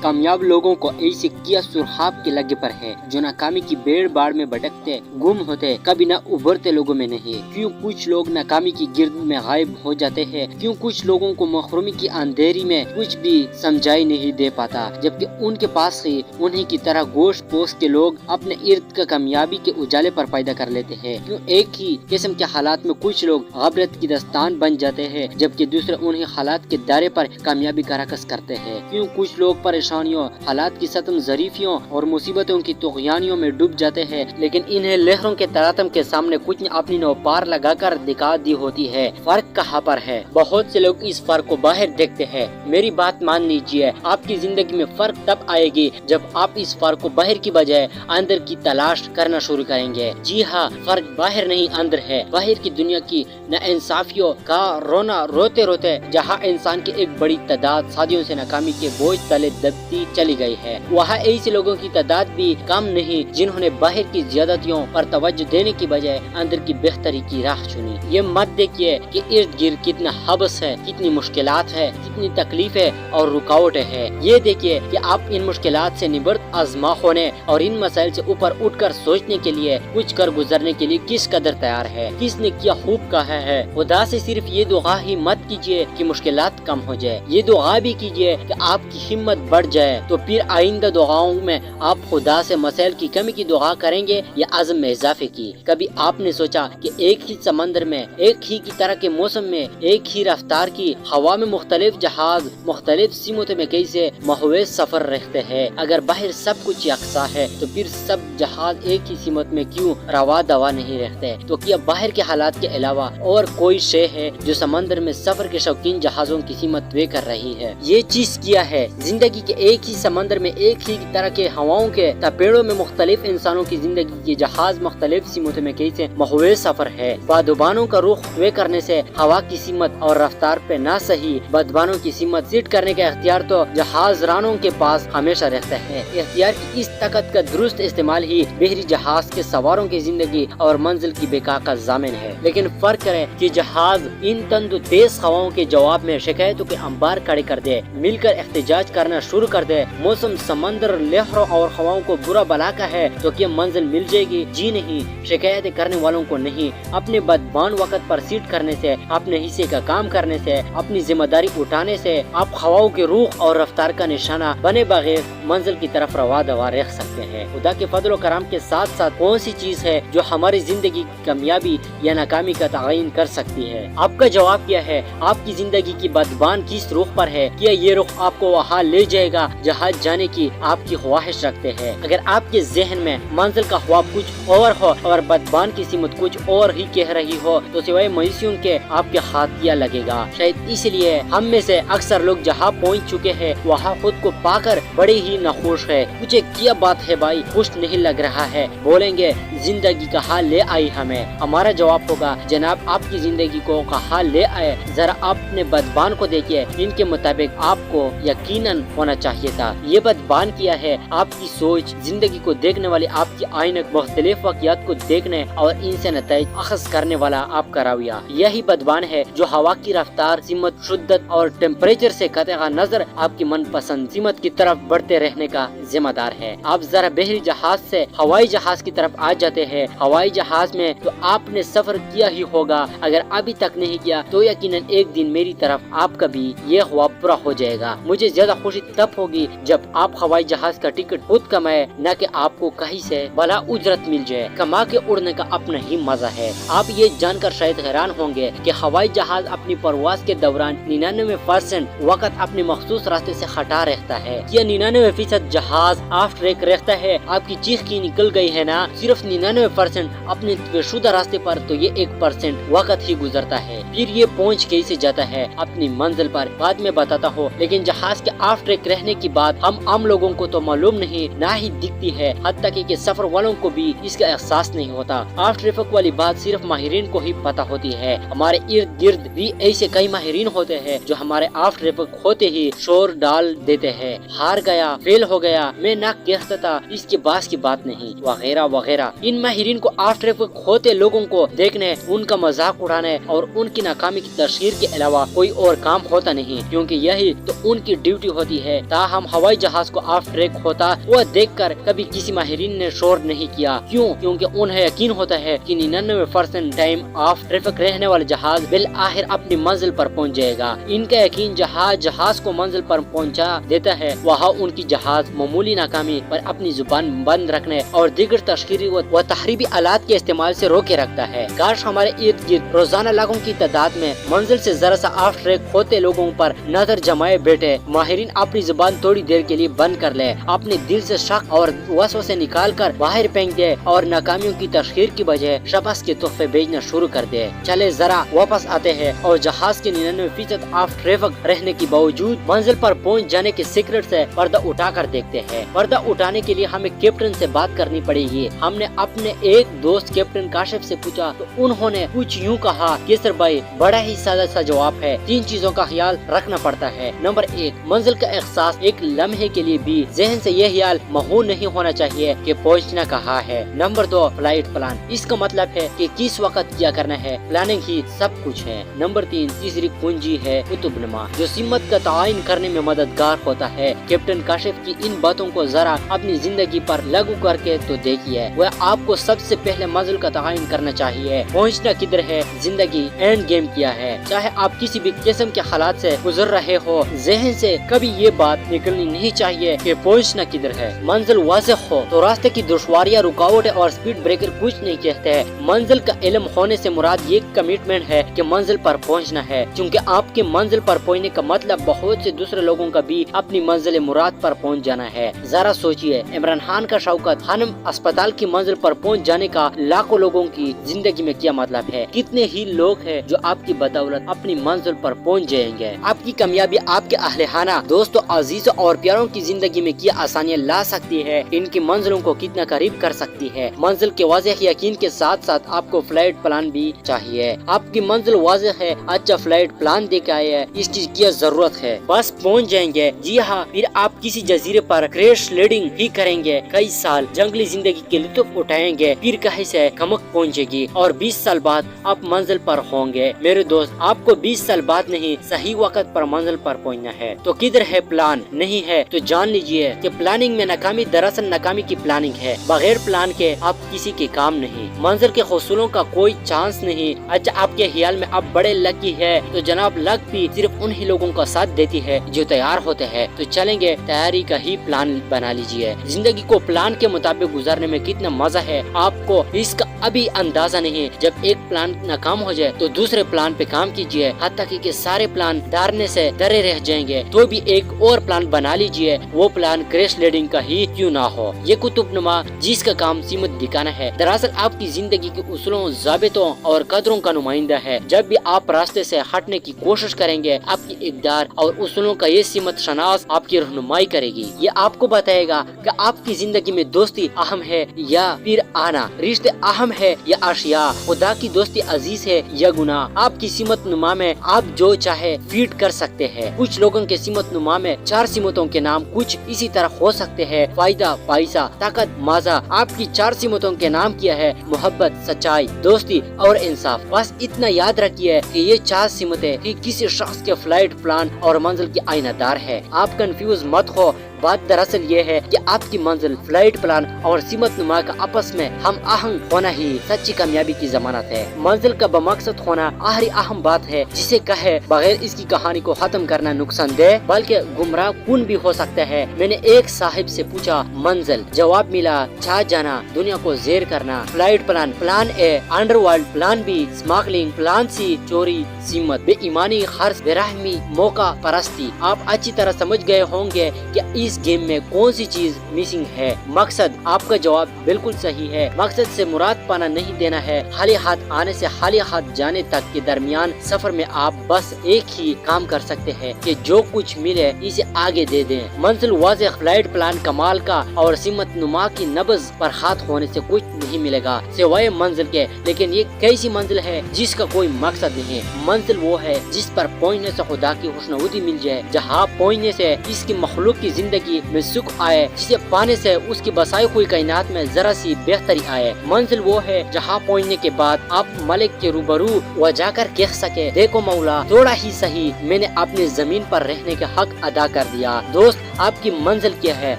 کامیاب لوگوں کو ایسے کیا سرخاب کے لگے پر ہے جو ناکامی کی بھیڑ باڑ میں بھٹکتے گم ہوتے کبھی نہ ابھرتے لوگوں میں نہیں۔ کیوں کچھ لوگ ناکامی کی گرد میں غائب ہو جاتے ہیں، کیوں کچھ لوگوں کو محرومی کی اندھیری میں کچھ بھی سمجھائی نہیں دے پاتا، جبکہ ان کے پاس ہی انہی کی طرح گوشت پوست کے لوگ اپنے ارد کا کامیابی کے اجالے پر پیدا کر لیتے ہیں۔ کیوں ایک ہی قسم کے حالات میں کچھ لوگ غبرت کی داستان بن جاتے ہیں جبکہ دوسرے انہی حالات کے دائرے پر کامیابی کا رقص کرتے ہیں۔ کیوں کچھ لوگ پریشانیوں، حالات کی ستم ظریفیوں اور مصیبتوں کی طغیانیوں میں ڈوب جاتے ہیں لیکن انہیں لہروں کے تلاطم کے سامنے کچھ نے اپنی نو پار لگا کر دکھا دی ہوتی ہے۔ فرق کہاں پر ہے؟ بہت سے لوگ اس فرق کو باہر دیکھتے ہیں۔ میری بات مان لیجیے، آپ کی زندگی میں فرق تب آئے گی جب آپ اس فرق کو باہر کی بجائے اندر کی تلاش کرنا شروع کریں گے۔ جی ہاں، فرق باہر نہیں اندر ہے۔ باہر کی دنیا کی ناانصافیوں کا رونا روتے روتے جہاں انسان کی ایک بڑی تعداد صدیوں سے ناکامی کے بوجھ تلے دبتی چلی گئی ہے، وہاں ایسے لوگوں کی تعداد بھی کم نہیں جنہوں نے باہر کی زیادتیوں پر توجہ دینے کی بجائے اندر کی بہتری کی راہ چنی۔ یہ مت دیکھیے کہ ارد گرد کتنا حبس ہے، کتنی مشکلات ہے، کتنی تکلیفیں اور رکاوٹیں ہیں۔ یہ دیکھیے کہ آپ ان مشکلات سے نبرد آزما ہونے اور ان مسائل سے اوپر اٹھ کر سوچنے کے لیے، کچھ کر گزرنے کے لیے کس قدر تیار ہے، کس نے کیا خوب کہا ہے۔ خدا سے صرف یہ دعا ہی مت کیجیے کہ مشکلات کم ہو جائے، یہ دعا بھی کیجیے کہ آپ کی ہمت بڑھ جائے، تو پھر آئندہ دعاؤں میں آپ خدا سے مسائل کی کمی کی دعا کریں گے یا عزم میں اضافے کی۔ کبھی آپ نے سوچا کہ ایک ہی سمندر میں، ایک ہی کی طرح کے موسم میں، ایک ہی رفتار کی ہوا میں مختلف جہاز مختلف سمتوں میں کیسے محویز سفر رہتے ہیں؟ اگر باہر سب کچھ یکساں ہے تو پھر سب جہاز ایک ہی سمت میں کیوں روا دوا نہیں رہتے؟ تو کیا باہر کے حالات کے علاوہ اور کوئی شے ہے جو سمندر میں سفر کے شوقین جہازوں کی سمت طے کر رہی ہے؟ یہ چیز کیا ہے؟ زندگی کے ایک ہی سمندر میں ایک ہی طرح کے ہواؤں کے تپیڑوں میں مختلف انسانوں کی زندگی کے جہاز مختلف سمتوں میں کیسے محویز سفر ہے۔ بادبانوں کا رخ طے کرنے سے ہوا کی سمت اور رفتار پہ نہ صحیح، بدبانوں کی سمت سیٹ کرنے کا اختیار تو جہاز رانوں کے پاس ہمیشہ رہتا ہے۔ اختیار کی اس طاقت کا درست استعمال ہی بحری جہاز کے سواروں کی زندگی اور منزل کی بقا کا ضامن ہے۔ لیکن فرق ہے کہ جہاز ان تند و تیز ہواؤں کے جواب میں شکایتوں کے انبار کھڑے کر دے، مل کر احتجاج کرنا شروع کر دے۔ موسم، سمندر، لہروں اور ہواؤں کو برا بلا کا ہے تو کیا منزل مل جائے گی؟ جی نہیں، شکایتیں کرنے والوں کو نہیں۔ اپنے بدبان وقت پر سیٹ کرنے سے، اپنے حصے کا کام کرنے سے، اپنی ذمہ داری اٹھانے سے آپ ہواؤں کے رخ اور رفتار کا نشانہ بنے بغیر منزل کی طرف روا دوا رکھ سکتے ہیں۔ خدا کے فضل و کرم کے ساتھ ساتھ کون سی چیز ہے جو ہماری زندگی کی کامیابی یا ناکامی کا تعین کر سکتی ہے؟ آپ کا جواب کیا ہے؟ آپ کی زندگی کی بدبان کس رخ پر ہے؟ کیا یہ رخ آپ کو وہاں لے جائے گا جہاں جانے کی آپ کی خواہش رکھتے ہیں؟ اگر آپ کے ذہن میں منزل کا خواب کچھ اور ہو اور بدبان کی سمت کچھ اور ہی کہہ رہی ہو تو سوائے مایوسیوں کے آپ کے ہاتھ کیا لگے گا؟ شاید اس لیے ہم میں سے اکثر لوگ جہاں پہنچ چکے ہیں وہاں خود کو پا کر بڑے ہی ناخوش ہے۔ مجھے کیا بات ہے بھائی، خوش نہیں لگ رہا ہے؟ بولیں گے زندگی کہاں لے آئی ہمیں؟ ہمارا جواب ہوگا جناب آپ کی زندگی کو کہاں لے آئے، ذرا آپ اپنے بدبان کو دیکھیے، ان کے مطابق آپ کو یقیناً ہونا چاہیے تھا۔ یہ بدبان کیا ہے؟ آپ کی سوچ، زندگی کو دیکھنے والی آپ کی آئینک، مختلف واقعات کو دیکھنے اور ان سے نتائج اخذ کرنے والا آپ کا رویہ، یہی بدبان ہے جو ہوا کی رفتار، سمت، شدت اور ٹیمپریچر سے قطع نظر آپ کی من پسند سمت کی طرف بڑھتے رہنے کا ذمہ دار ہے۔ آپ ذرا بحری جہاز سے ہوائی جہاز کی طرف آ جاتے ہیں۔ ہوائی جہاز میں تو آپ نے سفر کیا ہی ہوگا، اگر ابھی تک نہیں کیا تو یقیناً ایک دن میری طرف آپ کا بھی یہ خواب پورا ہو جائے گا۔ مجھے زیادہ خوشی تب ہوگی جب آپ ہوائی جہاز کا ٹکٹ خود کمائے، نہ کہ آپ کو کہیں سے بلا اجرت مل جائے۔ کما کے اڑنے کا اپنا ہی مزہ ہے۔ آپ یہ جان کر شاید حیران ہوں گے کہ ہوائی جہاز اپنی پرواز کے دوران 99% وقت اپنے مخصوص راستے سے ہٹا رہتا ہے۔ کیا 99% جہاز آف ٹریک رہتا ہے؟ آپ کی چیخ کی نکل گئی ہے نا؟ صرف 99% اپنے طے شدہ راستے پر، تو یہ 1% وقت ہی گزرتا ہے۔ پھر یہ پہنچ کیسے جاتا ہے اپنی منزل پر بعد میں بتاتا ہوں، لیکن جہاز کے آف ٹریک رہنے کی بات ہم عام لوگوں کو تو معلوم نہیں، نہ ہی دکھتی ہے، حتیٰ کہ سفر والوں کو بھی اس کا احساس نہیں ہوتا۔ آف ٹریک والی بات صرف ماہرین کو ہی پتہ ہوتی ہے۔ ہمارے ارد گرد بھی ایسے کئی ماہرین ہوتے ہیں جو ہمارے آف ٹریک ہوتے ہی شور ڈال دیتے ہیں، ہار گیا، فیل ہو گیا، میں نہ کہتا تھا، اس کے باس کی بات نہیں، وغیرہ وغیرہ۔ ان ماہرین کو آف ٹریک ہوتے لوگوں کو دیکھنے، ان کا مذاق اڑانے اور ان کی ناکامی کی تشہیر کے علاوہ کوئی اور کام ہوتا نہیں، کیونکہ یہی تو ان کی ڈیوٹی ہوتی ہے ताहम हवाई जहाज को ऑफ ट्रैक होता वह देखकर कभी किसी माहिरीन ने शोर नहीं किया। क्यों? क्योंकि उन्हें यकीन होता है कि 99% टाइम ऑफ ट्रैफिक रहने वाला जहाज बिल आखिर अपनी मंजिल पर पहुंच जाएगा। इनका यकीन जहाज को मंजिल पर पहुंचा देता है। वहाँ उनकी जहाज मामूली नाकामी पर अपनी जुबान बंद रखने और दीगर तशकीरी व तहरीबी आलात के इस्तेमाल से रोके रखता है। काश हमारे इर्द गिर्द रोजाना लाखों की तादाद में मंजिल से जरा सा ऑफ ट्रैक होते लोगों पर नजर जमाए बैठे माहिरीन अपनी जुबान थोड़ी देर के लिए बंद कर ले, अपने दिल से शक और वसवसे निकाल कर बाहर फेंक दे और नाकामियों की तशहीर की बजाय शाबाश के तोहफे भेजना शुरू कर दे। चले जरा वापस आते हैं और जहाज के 99% ऑफ ट्रैफिक रहने के बावजूद मंजिल पर पहुंच जाने के सीक्रेट से पर्दा उठा कर देखते हैं। पर्दा उठाने के लिए हमें कैप्टन से बात करनी पड़ेगी। हमने अपने एक दोस्त कैप्टन काशिफ से पूछा तो उन्होंने कुछ यूँ कहा, केसर भाई बड़ा ही सादा सा जवाब है। 3 चीजों का ख्याल रखना पड़ता है। नंबर 1, मंजिल का एहसास एक लम्हे के लिए भी जहन से यह ख्याल महूर नहीं होना चाहिए कि पहुंचना कहाँ है। Number 2, flight plan. इसका मतलब है कि किस वक्त क्या करना है, प्लानिंग ही सब कुछ है। नंबर 3, तीसरी कुंजी है कुतुबनुमा, जो सिमत का तआयन करने में मददगार होता है। कैप्टन काशिफ की इन बातों को जरा अपनी जिंदगी पर लागू करके तो देखिए। वह आपको सबसे पहले मंजिल का तआयन करना चाहिए। पहुंचना किधर है, जिंदगी एंड गेम क्या है। चाहे आप किसी भी किस्म के हालात से गुजर रहे हो, जहन से कभी ये बात निकलनी नहीं चाहिए कि पहुंचना किधर है। मंजिल वाज़ेह हो तो रास्ते की दुश्वारियां, रुकावटें और स्पीड ब्रेकर कुछ नहीं कहते हैं। मंजिल का इल्म होने से मुराद ये कमिटमेंट है कि मंजिल पर पहुंचना है, क्योंकि आपके मंजिल पर पहुंचने का मतलब बहुत से दूसरे लोगों का भी अपनी मंजिल मुराद पर पहुंच जाना है। जरा सोचिए, इमरान खान का शौकत खानम अस्पताल की मंजिल पर पहुंच जाने का लाखों लोगों की जिंदगी में क्या मतलब है। कितने ही लोग हैं जो आपकी बदौलत अपनी मंजिल पर पहुंच जाएंगे। आपकी कामयाबी आपके अहलेखाना, दोस्तों, अजीजों और प्यारों की जिंदगी में क्या आसानियाँ ला सकती है, इनकी मंजिलों को कितना करीब कर सकती है। मंजिल के वाज़ेह यकीन के साथ साथ आपको फ्लाइट प्लान भी चाहिए। आपकी मंजिल वाज़ेह है, अच्छा फ्लाइट प्लान देके आए हैं, इस चीज की जरूरत है, बस पहुंच जाएंगे। जी हाँ, फिर आप किसी जजीरे पर क्रैश लैंडिंग ही करेंगे, कई साल जंगली जिंदगी के लुत्फ उठाएंगे, फिर कहीं से कमक पहुंचेगी और 20 साल बाद आप मंजिल पर होंगे। मेरे दोस्त, आपको 20 साल बाद नहीं, सही वक्त पर मंजिल पर पहुंचना है। तो किधर है प्लान? नहीं है तो जान लीजिए कि प्लानिंग में नाकामी दरअसल नाकामी की प्लानिंग है। बगैर प्लान के आप किसी के काम नहीं। मंजिल के हसूलों का कोई चांस नहीं। अच्छा, आपके ख्याल में आप बड़े लकी है तो जनाब, लक भी सिर्फ उन्हीं लोगों का साथ देती है जो तैयार होते हैं। तो चलेंगे, तैयारी का ही प्लान बना लीजिए। जिंदगी को प्लान के मुताबिक गुजारने में कितना मजा है, आपको इसका अभी अंदाजा नहीं। जब एक प्लान नाकाम हो जाए तो दूसरे प्लान पे काम कीजिए, हत्ता कि सारे प्लान डरने से डरे रह जाएंगे तो भी एक और प्लान बना लीजिए। वो प्लान क्रैश लैंडिंग का ही क्यों ना हो। ये कुतुबनुमा जिसका काम सीमत दिखाना है, दरअसल आपकी जिंदगी के उसूलों, ज़ाबितों और कदरों का नुमाइंदा है। जब भी आप रास्ते से हटने की कोशिश करेंगे, आपकी इक़दार और उसूलों का ये सीमत शनास आपकी रहनुमाई करेगी। ये आपको बताएगा कि आपकी जिंदगी में दोस्ती अहम है या फिर आना, रिश्ते अहम है या अशिया, खुदा की दोस्ती अजीज है या गुनाह। आपकी सीमत नुमा में आप जो चाहे फीड कर सकते हैं। कुछ लोगों के सीमत नुमा में 4 सीमतों के नाम कुछ इसी तरह हो सकते हैं: फायदा, पैसा, ताकत, मजा। आपकी 4 सीमतों के नाम क्या है? मोहब्बत, सच्चाई, दोस्ती और इंसाफ। बस इतना याद रखिए कि ये 4 सीमतें ही किसी शख्स के फ्लाइट प्लान और मंजिल की आईनादार है। आप कंफ्यूज मत हो, बात दरअसल ये है कि आपकी मंजिल, फ्लाइट प्लान और सीमत नुमा का आपस में हम आहंग होना ही सच्ची कामयाबी की जमानत है। मंजिल का बमकसद होना आखिरी अहम बात है, जिसे कहे बगैर इसकी कहानी को खत्म करना नुकसानदेह बल्कि गुमराह कुन भी हो सकता है। मैंने एक साहिब से पूछा, मंजिल? जवाब मिला, चाह जाना, दुनिया को ज़ेर करना। Flight plan, plan A underworld, plan B smuggling, plan C चोरी, सीमत बेईमानी, खर्च, बेरहमी, मौका परस्ती। आप अच्छी तरह समझ गए होंगे कि इस गेम में कौन सी चीज मिसिंग है। मकसद, आपका जवाब बिल्कुल सही है। मकसद से मुराद पाना नहीं देना है। खाली हाथ आने से खाली हाथ जाने तक के दरमियान सफर में आप बस एक ही काम कर सकते हैं कि जो कुछ मिले इसे आगे दे दें। मंजिल वाज़ेह, फ्लाइट प्लान कमाल का और सीमत नुमा की नब्ज पर हाथ होने से कुछ नहीं मिलेगा सिवाय मंजिल के। लेकिन ये कैसी मंजिल है जिसका कोई मकसद नहीं? मंजिल वो है जिस पर पहुंचने से खुदा की खुशनुदी मिल जाए, जहाँ पहुंचने से इसकी मखलूक की जिंदगी जिंदगी में सुख आए, जिसे पाने से उसकी बसाई हुई कायनात में जरा सी बेहतरी आए। मंजिल वो है जहाँ पहुँचने के बाद आप मलिक के रूबरू वह जाकर कह सके, देखो मौला, थोड़ा ही सही मैंने अपनी जमीन पर रहने का हक अदा कर दिया। दोस्त, आपकी मंजिल क्या है?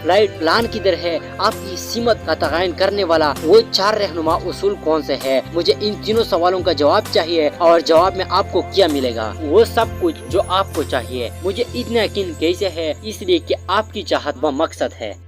लाइफ प्लान किधर है? आपकी सीमत का तयन करने वाला वो 4 रहनुमा उसूल कौन से है? मुझे इन तीनों सवालों का जवाब चाहिए, और जवाब में आपको क्या मिलेगा? वो सब कुछ जो आपको चाहिए। मुझे इतना यकीन कैसे है? इसलिए कि आपकी चाहत व मकसद है।